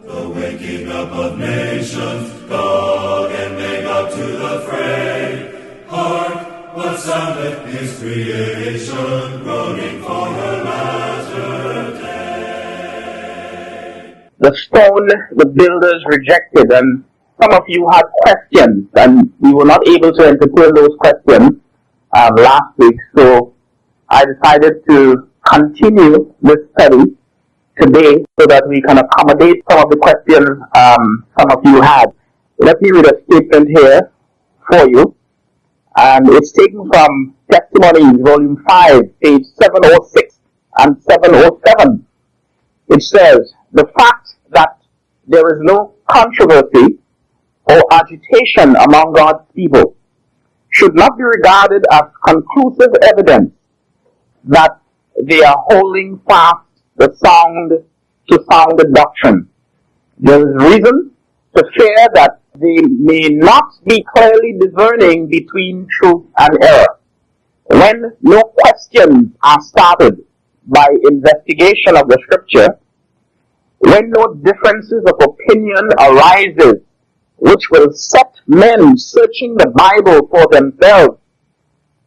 The waking up of nations, Gog and Magog to the fray. Hark, what soundeth is creation, groaning for her latter day. The stone the builders rejected, and some of you had questions, and we were not able to entertain those questions last week, so I decided to continue this study today so that we can accommodate some of the questions some of you had. Let me read a statement here for you. It's taken from Testimonies, Volume 5, page 706 and 707. It says, "The fact that there is no controversy or agitation among God's people should not be regarded as conclusive evidence that they are holding fast the sound doctrine. There is reason to fear that they may not be clearly discerning between truth and error. When no questions are started by investigation of the scripture, when no differences of opinion arises which will set men searching the Bible for themselves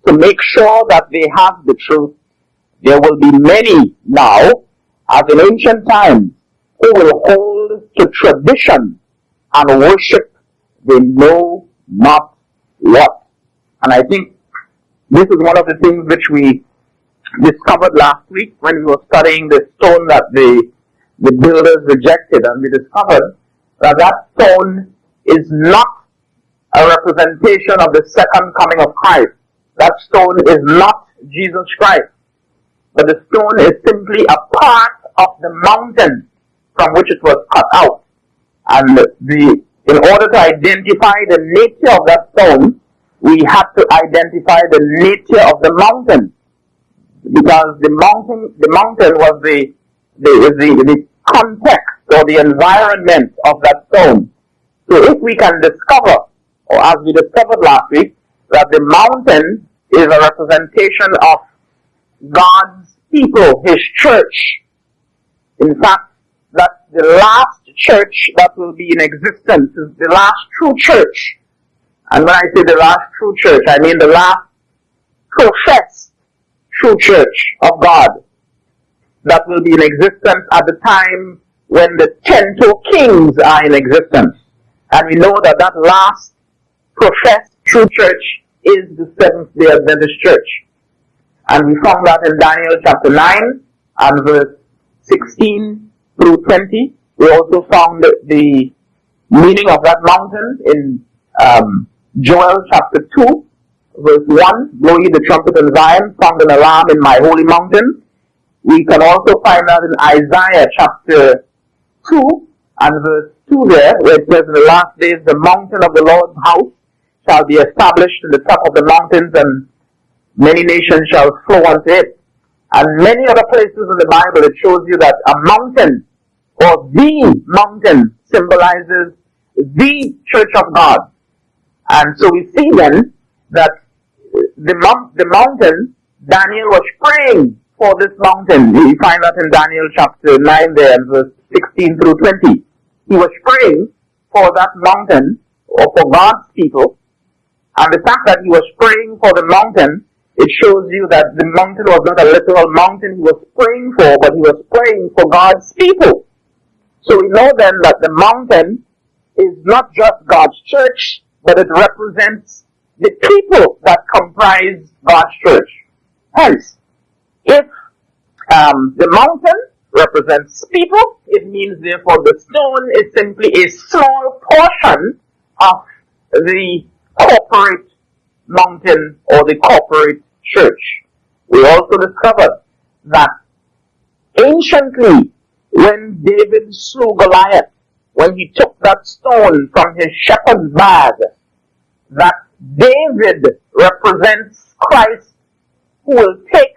to make sure that they have the truth, there will be many now, as in ancient times, who will hold to tradition and worship they know not what." And I think this is one of the things which we discovered last week when we were studying the stone that the builders rejected, and we discovered that that stone is not a representation of the second coming of Christ. That stone is not Jesus Christ. But the stone is simply a part of the mountain from which it was cut out. And in order to identify the nature of that stone, we had to identify the nature of the mountain. Because the mountain was the context or the environment of that stone. So if we can discover, or as we discovered last week, that the mountain is a representation of God's people, His church. In fact, that the last church that will be in existence is the last true church. And when I say the last true church, I mean the last professed true church of God that will be in existence at the time when the 10 kings are in existence. And we know that that last professed true church is the Seventh-day Adventist church. And we found that in Daniel chapter 9 and verse 16 through 20. We also found the meaning of that mountain in Joel chapter 2, verse 1. "Blow ye the trumpet in Zion, sound an alarm in my holy mountain." We can also find that in Isaiah chapter 2 and verse 2 there, where it says, "In the last days the mountain of the Lord's house shall be established in the top of the mountains, and many nations shall flow unto it." And many other places in the Bible it shows you that a mountain or the mountain symbolizes the church of God. And so we see then that the mountain, Daniel was praying for this mountain. We find that in Daniel chapter 9 there, and verse 16 through 20. He was praying for that mountain, or for God's people. And the fact that he was praying for the mountain, it shows you that the mountain was not a literal mountain he was praying for, but he was praying for God's people. So we know then that the mountain is not just God's church, but it represents the people that comprise God's church. Hence, if the mountain represents people, it means therefore the stone is simply a small portion of the corporate mountain or the corporate church. We also discovered that anciently, when David slew Goliath, when he took that stone from his shepherd's bag, that David represents Christ, who will take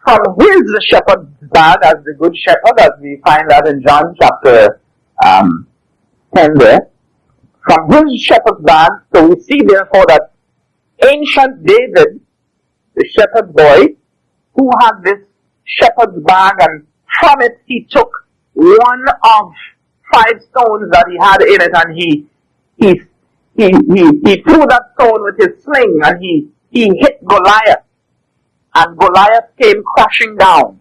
from his shepherd's bag as the good shepherd, as we find that in John chapter 10 there, from his shepherd's bag. So we see therefore that ancient David, the shepherd boy, who had this shepherd's bag, and from it he took one of 5 stones that he had in it, and he threw that stone with his sling, and he hit Goliath, and Goliath came crashing down.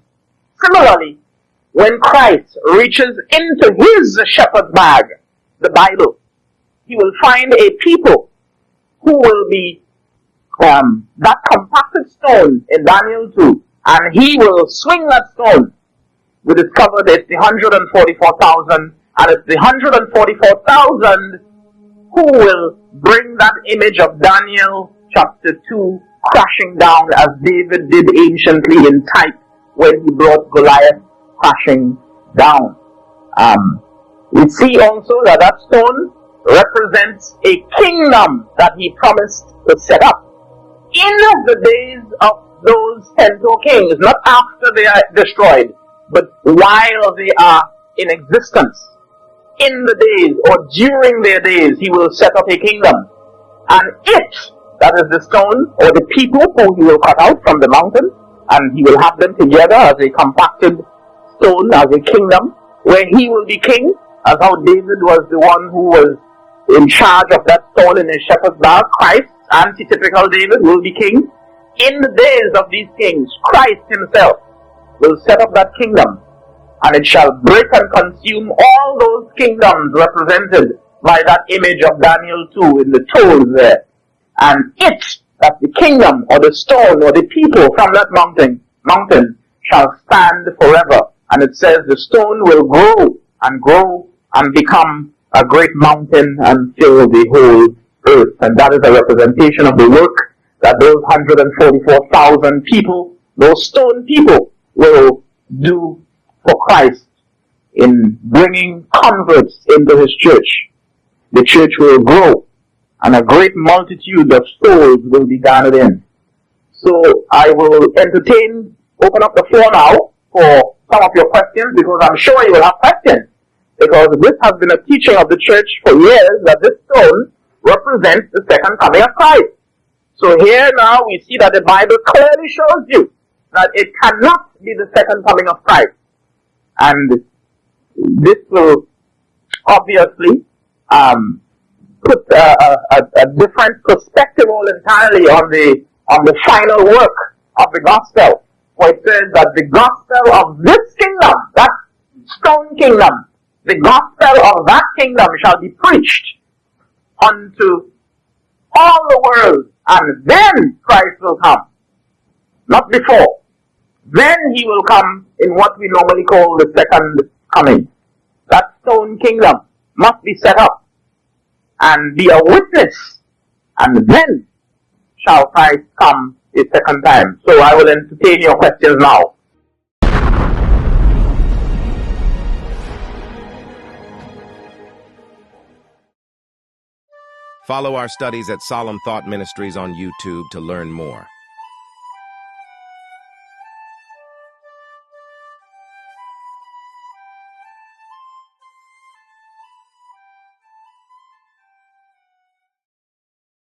Similarly, when Christ reaches into his shepherd's bag, the Bible, he will find a people who will be that compacted stone in Daniel 2, and he will swing that stone. We discovered it's the 144,000, and it's the 144,000 who will bring that image of Daniel chapter 2 crashing down, as David did anciently in type when he brought Goliath crashing down. We see also that that stone represents a kingdom that he promised to set up in the days of those 10 kings, not after they are destroyed, but while they are in existence. In the days or during their days, he will set up a kingdom. And it, that is the stone, or the people who he will cut out from the mountain, and he will have them together as a compacted stone, as a kingdom, where he will be king, as how David was the one who was in charge of that stone in his shepherd's bag. Christ, antitypical David, will be king. In the days of these kings, Christ himself will set up that kingdom, and it shall break and consume all those kingdoms represented by that image of Daniel 2 in the toes there. And it, that the kingdom or the stone or the people from that mountain shall stand forever. And it says the stone will grow and become a great mountain and fill the whole earth. And that is a representation of the work that those 144,000 people, those stone people, will do for Christ in bringing converts into his church. The church will grow, and a great multitude of souls will be gathered in. So I will open up the floor now for some of your questions, because I'm sure you will have questions, because this has been a teaching of the church for years that this stone represents the second coming of Christ. So here now we see that the Bible clearly shows you that it cannot be the second coming of Christ. And this will obviously put a different perspective all entirely on the final work of the gospel. For it says that the gospel of this kingdom, that stone kingdom, the gospel of that kingdom shall be preached unto all the world, and then Christ will come. Not before. Then he will come in what we normally call the second coming. That stone kingdom must be set up and be a witness, and then shall Christ come a second time. So I will entertain your questions now. Follow our studies at Solemn Thought Ministries on YouTube to learn more.